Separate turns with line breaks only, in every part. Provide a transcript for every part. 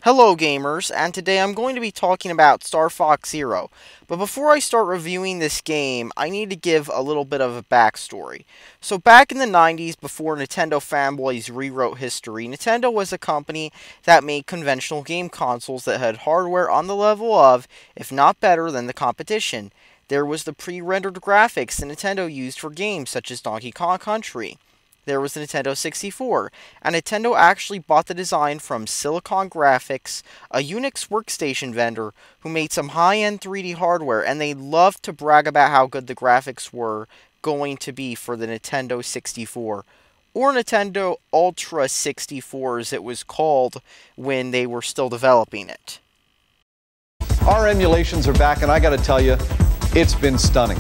Hello gamers, and today I'm going to be talking about Star Fox Zero. But before I start reviewing this game, I need to give a little bit of a backstory. So back in the 90s, before Nintendo fanboys rewrote history, Nintendo was a company that made conventional game consoles that had hardware on the level of, if not better than the competition. There was the pre-rendered graphics that Nintendo used for games such as Donkey Kong Country. There was the Nintendo 64, and Nintendo actually bought the design from Silicon Graphics, a Unix workstation vendor who made some high-end 3D hardware, and they loved to brag about how good the graphics were going to be for the Nintendo 64, or Nintendo Ultra 64 as it was called when they were still developing it.
Our emulations are back, and I gotta tell you, it's been stunning.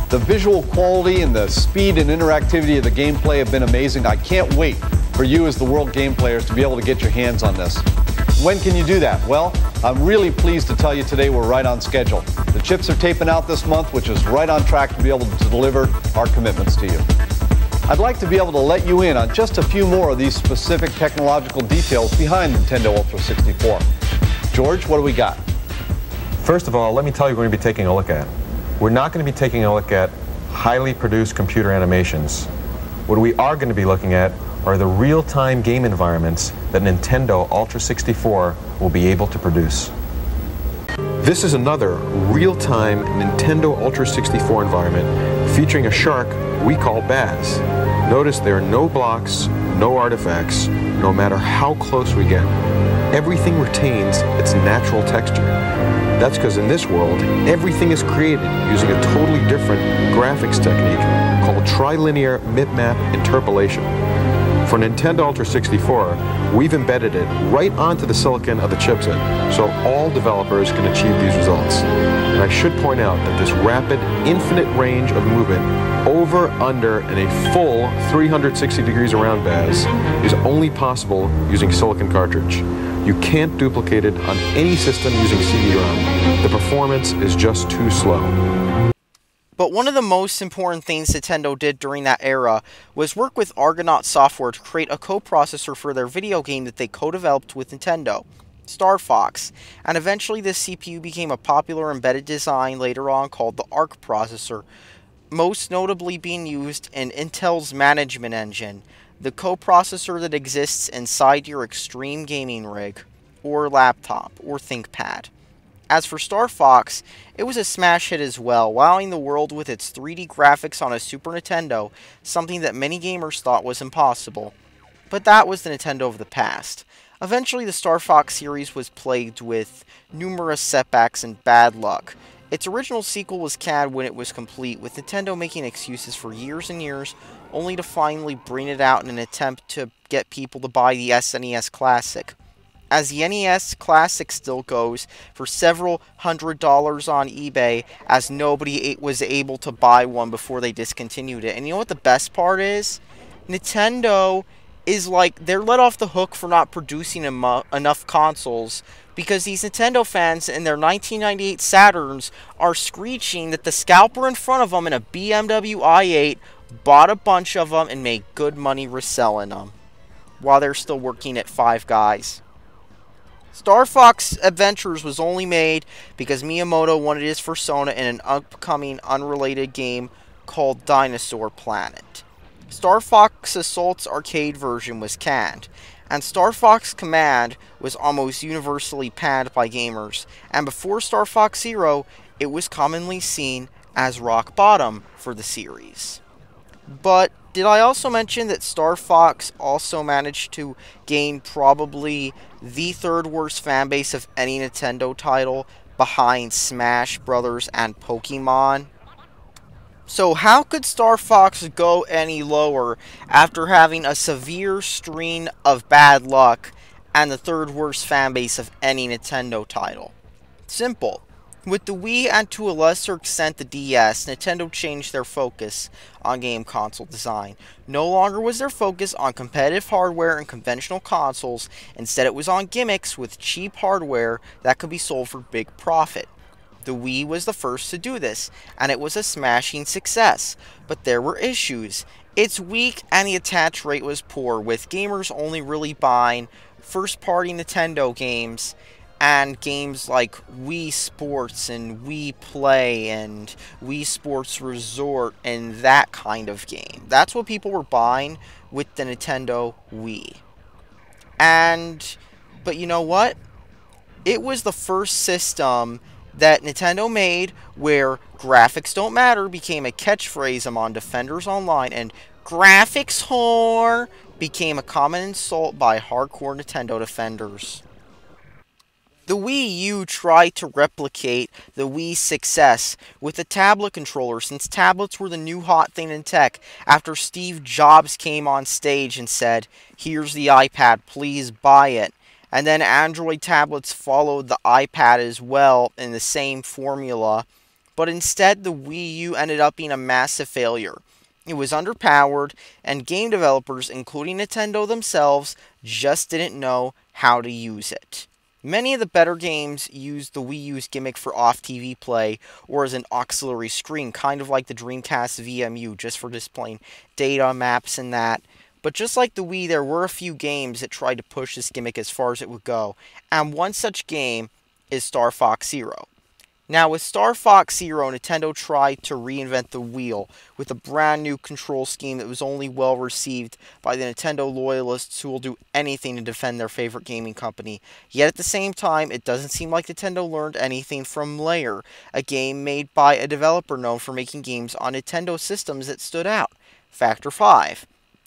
The visual quality and the speed and interactivity of the gameplay have been amazing. I can't wait for you as the world game players to be able to get your hands on this. When can you do that? Well, I'm really pleased to tell you today we're right on schedule. The chips are taping out this month, which is right on track to be able to deliver our commitments to you. I'd like to be able to let you in on just a few more of these specific technological details behind Nintendo Ultra 64. George, what do we got?
First of all, let me tell you what we're going to be taking a look at. We're not going to be taking a look at highly produced computer animations. What we are going to be looking at are the real-time game environments that Nintendo Ultra 64 will be able to produce. This is another real-time Nintendo Ultra 64 environment featuring a shark we call Baz. Notice there are no blocks, no artifacts, no matter how close we get. Everything retains its natural texture. That's because in this world, everything is created using a totally different graphics technique called trilinear bitmap interpolation. For Nintendo Ultra 64, we've embedded it right onto the silicon of the chipset, so all developers can achieve these results. And I should point out that this rapid, infinite range of movement over, under, and a full 360 degrees around Baz is only possible using silicon cartridge. You can't duplicate it on any system using CD-ROM. The performance is just too slow.
But one of the most important things Nintendo did during that era was work with Argonaut Software to create a coprocessor for their video game that they co-developed with Nintendo, Star Fox, and eventually this CPU became a popular embedded design later on called the ARC processor, most notably being used in Intel's management engine, the coprocessor that exists inside your extreme gaming rig, or laptop, or ThinkPad. As for Star Fox, it was a smash hit as well, wowing the world with its 3D graphics on a Super Nintendo, something that many gamers thought was impossible. But that was the Nintendo of the past. Eventually, the Star Fox series was plagued with numerous setbacks and bad luck. Its original sequel was canned when it was complete, with Nintendo making excuses for years and years, only to finally bring it out in an attempt to get people to buy the SNES Classic. As the NES Classic still goes for several $100s on eBay, as nobody was able to buy one before they discontinued it. And you know what the best part is? Nintendo is like, they're let off the hook for not producing enough consoles, because these Nintendo fans in their 1998 Saturns are screeching that the scalper in front of them in a BMW i8 bought a bunch of them and made good money reselling them, while they're still working at Five Guys. Star Fox Adventures was only made because Miyamoto wanted his persona in an upcoming unrelated game called Dinosaur Planet. Star Fox Assault's arcade version was canned, and Star Fox Command was almost universally panned by gamers, and before Star Fox Zero, it was commonly seen as rock bottom for the series. But did I also mention that Star Fox also managed to gain probably the third worst fanbase of any Nintendo title, behind Smash Brothers and Pokemon? So how could Star Fox go any lower after having a severe string of bad luck and the third worst fanbase of any Nintendo title? Simple. With the Wii and to a lesser extent the DS, Nintendo changed their focus on game console design. No longer was their focus on competitive hardware and conventional consoles, instead it was on gimmicks with cheap hardware that could be sold for big profit. The Wii was the first to do this, and it was a smashing success, but there were issues. It's weak and the attach rate was poor, with gamers only really buying first-party Nintendo games and games like Wii Sports and Wii Play and Wii Sports Resort and that kind of game. That's what people were buying with the Nintendo Wii. But you know what? It was the first system that Nintendo made where graphics don't matter became a catchphrase among defenders online, and graphics whore became a common insult by hardcore Nintendo defenders. The Wii U tried to replicate the Wii's success with a tablet controller, since tablets were the new hot thing in tech after Steve Jobs came on stage and said, "Here's the iPad, please buy it." And then Android tablets followed the iPad as well in the same formula, but instead the Wii U ended up being a massive failure. It was underpowered, and game developers, including Nintendo themselves, just didn't know how to use it. Many of the better games used the Wii U's gimmick for off-TV play or as an auxiliary screen, kind of like the Dreamcast VMU, just for displaying data, maps, and that. But just like the Wii, there were a few games that tried to push this gimmick as far as it would go, and one such game is Star Fox Zero. Now, with Star Fox Zero, Nintendo tried to reinvent the wheel with a brand new control scheme that was only well received by the Nintendo loyalists who will do anything to defend their favorite gaming company. Yet at the same time, it doesn't seem like Nintendo learned anything from Layer, a game made by a developer known for making games on Nintendo systems that stood out, Factor 5,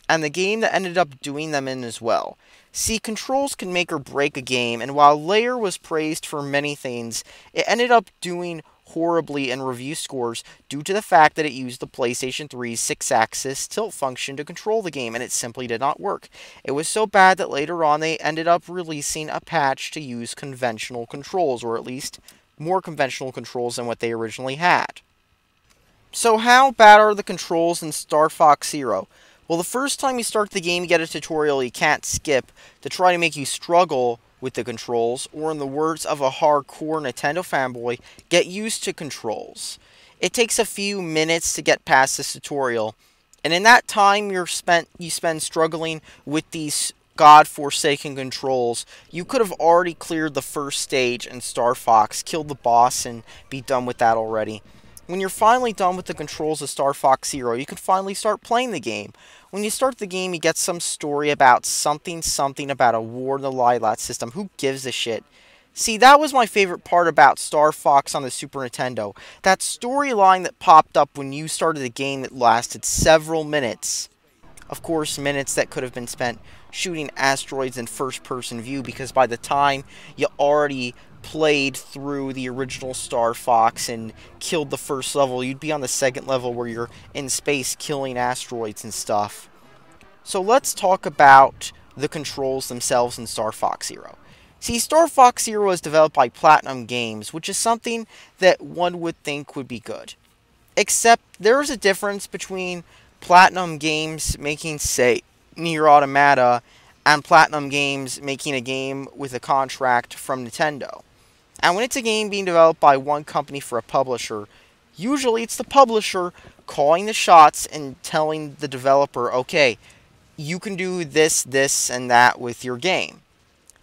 and the game that ended up doing them in as well. See, controls can make or break a game, and while Layer was praised for many things, it ended up doing horribly in review scores due to the fact that it used the PlayStation 3's 6-axis tilt function to control the game, and it simply did not work. It was so bad that later on they ended up releasing a patch to use conventional controls, or at least more conventional controls than what they originally had. So how bad are the controls in Star Fox Zero? Well, the first time you start the game, you get a tutorial you can't skip to try to make you struggle with the controls, or in the words of a hardcore Nintendo fanboy, get used to controls. It takes a few minutes to get past this tutorial, and in that time you spend struggling with these god-forsaken controls, you could have already cleared the first stage in Star Fox, killed the boss, and be done with that already. When you're finally done with the controls of Star Fox Zero, you can finally start playing the game. When you start the game, you get some story about something about a war in the Lylat system. Who gives a shit? See, that was my favorite part about Star Fox on the Super Nintendo. That storyline that popped up when you started the game that lasted several minutes. Of course, minutes that could have been spent shooting asteroids in first-person view, because by the time you already played through the original Star Fox and killed the first level, you'd be on the second level where you're in space killing asteroids and stuff. So let's talk about the controls themselves in Star Fox Zero. See, Star Fox Zero was developed by Platinum Games, which is something that one would think would be good. Except there is a difference between Platinum Games making, say, Nier Automata, and Platinum Games making a game with a contract from Nintendo. And when it's a game being developed by one company for a publisher, usually it's the publisher calling the shots and telling the developer, okay, you can do this, this, and that with your game.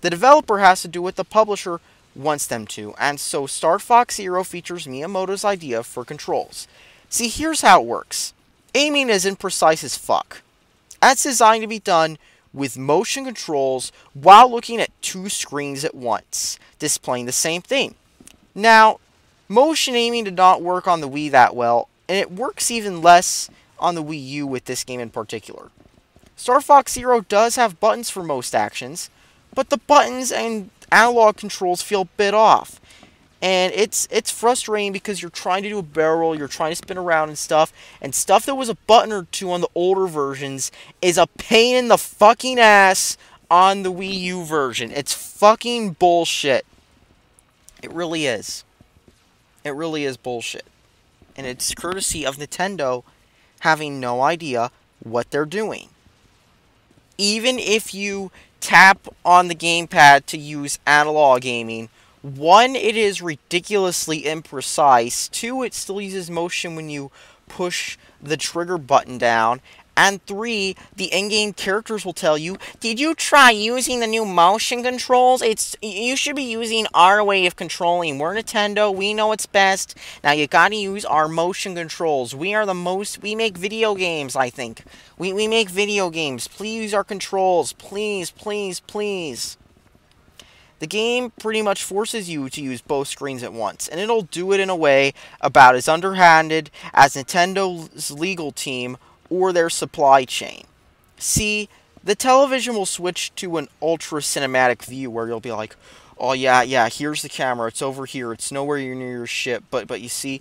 The developer has to do what the publisher wants them to, and so Star Fox Zero features Miyamoto's idea for controls. See, here's how it works. Aiming is imprecise as fuck. That's designed to be done with motion controls while looking at two screens at once, displaying the same thing. Now, motion aiming did not work on the Wii that well, and it works even less on the Wii U with this game in particular. Star Fox Zero does have buttons for most actions, but the buttons and analog controls feel a bit off. And it's frustrating because you're trying to do a barrel roll, you're trying to spin around and stuff that was a button or two on the older versions is a pain in the fucking ass on the Wii U version. It's fucking bullshit. It really is. It really is bullshit. And it's courtesy of Nintendo having no idea what they're doing. Even if you tap on the gamepad to use analog aiming, one, it is ridiculously imprecise. Two, it still uses motion when you push the trigger button down. And 3, the in-game characters will tell you, did you try using the new motion controls? You should be using our way of controlling. We're Nintendo, we know it's best. Now you gotta use our motion controls. We make video games, I think. We make video games. Please use our controls. Please, please, please. The game pretty much forces you to use both screens at once, and it'll do it in a way about as underhanded as Nintendo's legal team or their supply chain. See, the television will switch to an ultra cinematic view where you'll be like, oh yeah, here's the camera, it's over here, it's nowhere near your ship, but you see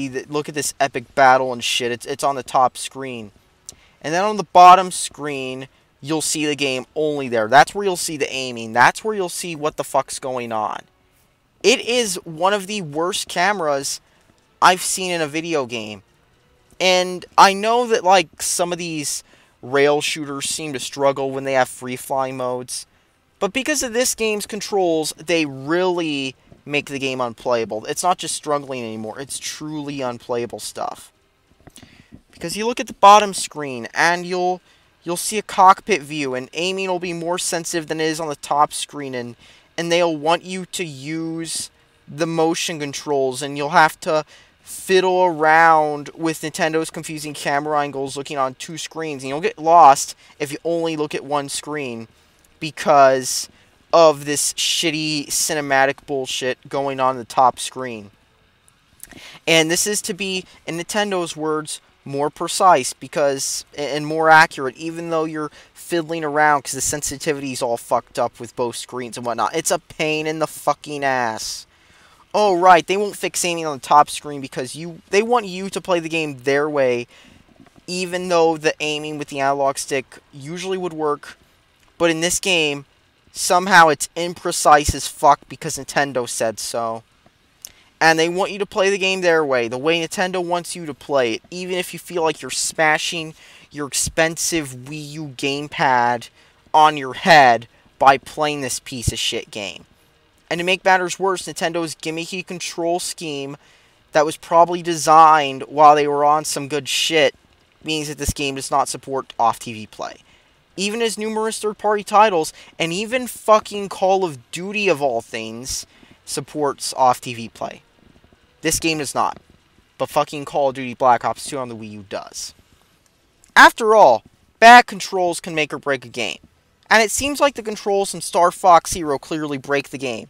that, look at this epic battle and shit, it's on the top screen. And then on the bottom screen, you'll see the game only there. That's where you'll see the aiming. That's where you'll see what the fuck's going on. It is one of the worst cameras I've seen in a video game. And I know that, like, some of these rail shooters seem to struggle when they have free-flying modes. But because of this game's controls, they really make the game unplayable. It's not just struggling anymore. It's truly unplayable stuff. Because you look at the bottom screen, and you'll see a cockpit view, and aiming will be more sensitive than it is on the top screen, and they'll want you to use the motion controls, and you'll have to fiddle around with Nintendo's confusing camera angles looking on 2 screens, and you'll get lost if you only look at one screen because of this shitty cinematic bullshit going on the top screen. And this is to be, in Nintendo's words, more precise and more accurate, even though you're fiddling around because the sensitivity's all fucked up with both screens and whatnot. It's a pain in the fucking ass. Oh, right, they won't fix aiming on the top screen because they want you to play the game their way, even though the aiming with the analog stick usually would work. But in this game, somehow it's imprecise as fuck because Nintendo said so. And they want you to play the game their way, the way Nintendo wants you to play it, even if you feel like you're smashing your expensive Wii U gamepad on your head by playing this piece of shit game. And to make matters worse, Nintendo's gimmicky control scheme that was probably designed while they were on some good shit means that this game does not support off-TV play. Even as numerous third-party titles, and even fucking Call of Duty of all things, supports off-TV play. This game does not, but fucking Call of Duty Black Ops 2 on the Wii U does. After all, bad controls can make or break a game. And it seems like the controls from Star Fox Zero clearly break the game.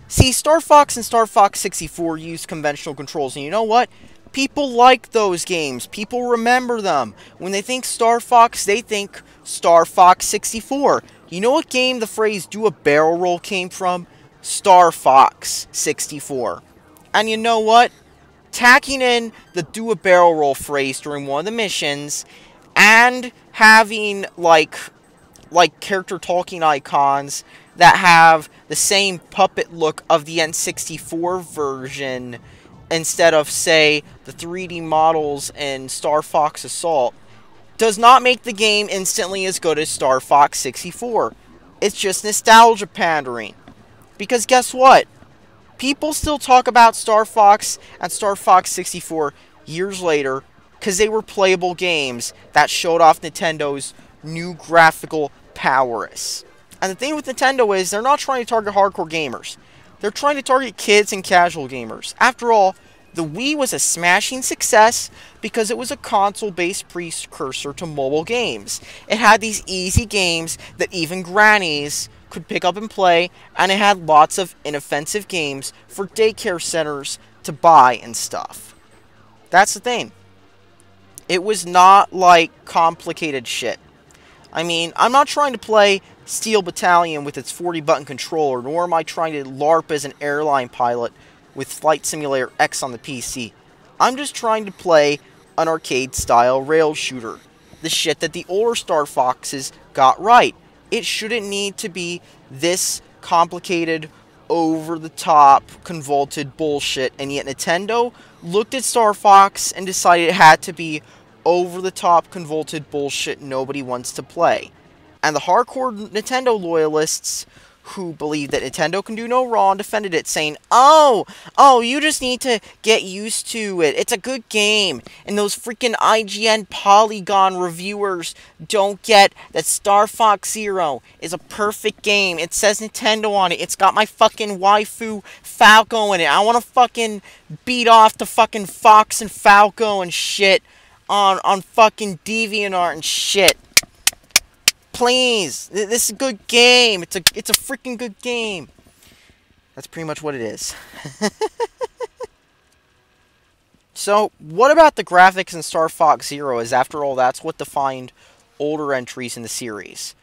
See, Star Fox and Star Fox 64 used conventional controls, and you know what? People like those games. People remember them. When they think Star Fox, they think Star Fox 64. You know what game the phrase do a barrel roll came from? Star Fox 64. And you know what? Tacking in the do a barrel roll phrase during one of the missions, and having, like character talking icons that have the same puppet look of the N64 version instead of, say, the 3D models in Star Fox Assault, does not make the game instantly as good as Star Fox 64. It's just nostalgia pandering. Because guess what? People still talk about Star Fox and Star Fox 64 years later because they were playable games that showed off Nintendo's new graphical prowess. And the thing with Nintendo is they're not trying to target hardcore gamers. They're trying to target kids and casual gamers. After all, the Wii was a smashing success because it was a console-based precursor to mobile games. It had these easy games that even grannies could pick up and play, and it had lots of inoffensive games for daycare centers to buy and stuff. That's the thing. It was not like complicated shit. I mean, I'm not trying to play Steel Battalion with its 40-button controller, nor am I trying to LARP as an airline pilot with Flight Simulator X on the PC. I'm just trying to play an arcade-style rail shooter. The shit that the older Star Foxes got right. It shouldn't need to be this complicated, over-the-top, convoluted bullshit, and yet Nintendo looked at Star Fox and decided it had to be over-the-top, convoluted bullshit nobody wants to play. And the hardcore Nintendo loyalists who believed that Nintendo can do no wrong defended it, saying, you just need to get used to it. It's a good game. And those freaking IGN Polygon reviewers don't get that Star Fox Zero is a perfect game. It says Nintendo on it. It's got my fucking waifu Falco in it. I want to fucking beat off the fucking Fox and Falco and shit on fucking DeviantArt and shit. Please, this is a good game. It's a freaking good game. That's pretty much what it is. So, what about the graphics in Star Fox Zero? As after all, that's what defined older entries in the series.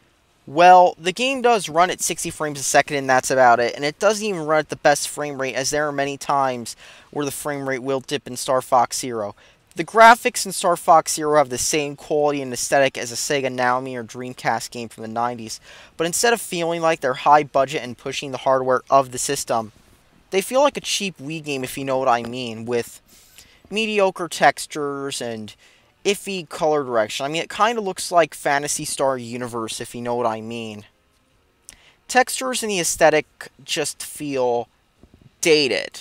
Well, the game does run at 60 frames a second, and that's about it. And it doesn't even run at the best frame rate, as there are many times where the frame rate will dip in Star Fox Zero. The graphics in Star Fox Zero have the same quality and aesthetic as a Sega Naomi or Dreamcast game from the 90s, but instead of feeling like they're high budget and pushing the hardware of the system, they feel like a cheap Wii game, if you know what I mean, with mediocre textures and iffy color direction. I mean, it kind of looks like Phantasy Star Universe, if you know what I mean. Textures and the aesthetic just feel dated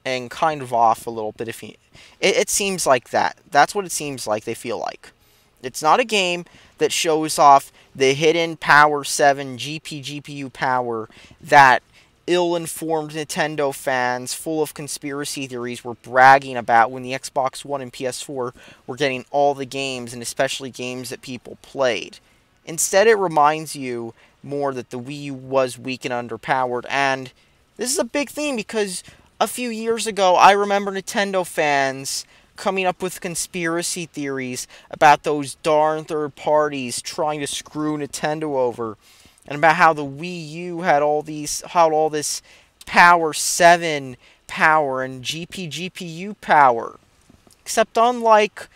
and kind of off a little bit. If you, it seems like that. That's what it seems like they feel like. It's not a game that shows off the hidden Power 7 GPU power that ill-informed Nintendo fans full of conspiracy theories were bragging about when the Xbox One and PS4 were getting all the games, and especially games that people played. Instead, it reminds you more that the Wii U was weak and underpowered, and this is a big thing because a few years ago, I remember Nintendo fans coming up with conspiracy theories about those darn third parties trying to screw Nintendo over, and about how the Wii U had all this Power 7 power and GPU power. Except unlike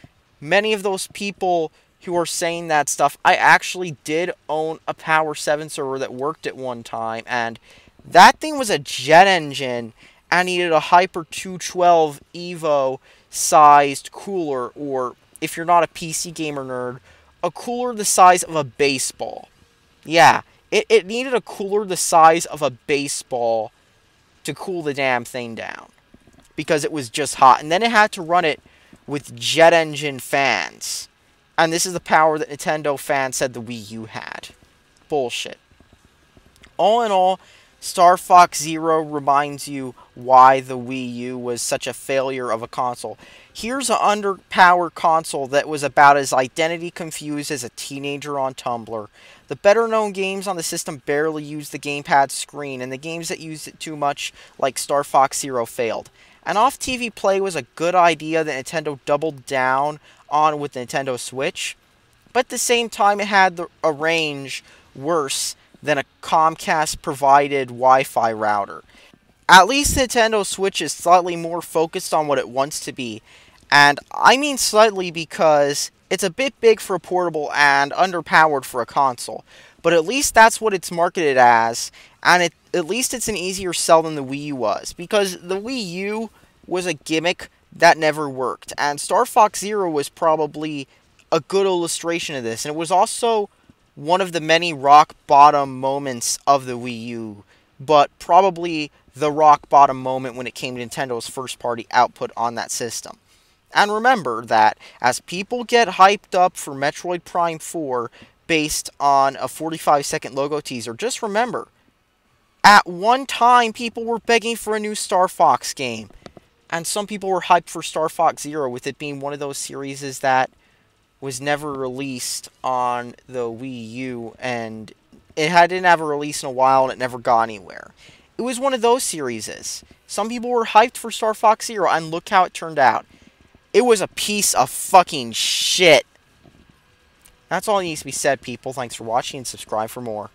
many of those people who are saying that stuff, I actually did own a Power 7 server that worked at one time, and that thing was a jet engine and needed a Hyper 212 Evo sized cooler, or if you're not a PC gamer nerd, a cooler the size of a baseball. Yeah, it needed a cooler the size of a baseball to cool the damn thing down, because it was just hot. And then it had to run it with jet engine fans. And this is the power that Nintendo fans said the Wii U had. Bullshit. All in all, Star Fox Zero reminds you why the Wii U was such a failure of a console. Here's an underpowered console that was about as identity confused as a teenager on Tumblr. The better known games on the system barely used the gamepad screen, and the games that used it too much, like Star Fox Zero, failed. And off-TV play was a good idea that Nintendo doubled down on with the Nintendo Switch, but at the same time it had a range worse than a Comcast-provided Wi-Fi router. At least Nintendo Switch is slightly more focused on what it wants to be, and I mean slightly because it's a bit big for a portable and underpowered for a console, but at least that's what it's marketed as, and at least it's an easier sell than the Wii U was, because the Wii U was a gimmick that never worked, and Star Fox Zero was probably a good illustration of this, and it was also one of the many rock-bottom moments of the Wii U, but probably the rock-bottom moment when it came to Nintendo's first-party output on that system. And remember that as people get hyped up for Metroid Prime 4 based on a 45-second logo teaser, just remember, at one time people were begging for a new Star Fox game, and some people were hyped for Star Fox Zero, with it being one of those series that was never released on the Wii U, and it didn't have a release in a while, and it never got anywhere. It was one of those series. Some people were hyped for Star Fox Zero, and look how it turned out. It was a piece of fucking shit. That's all that needs to be said, people. Thanks for watching, and subscribe for more.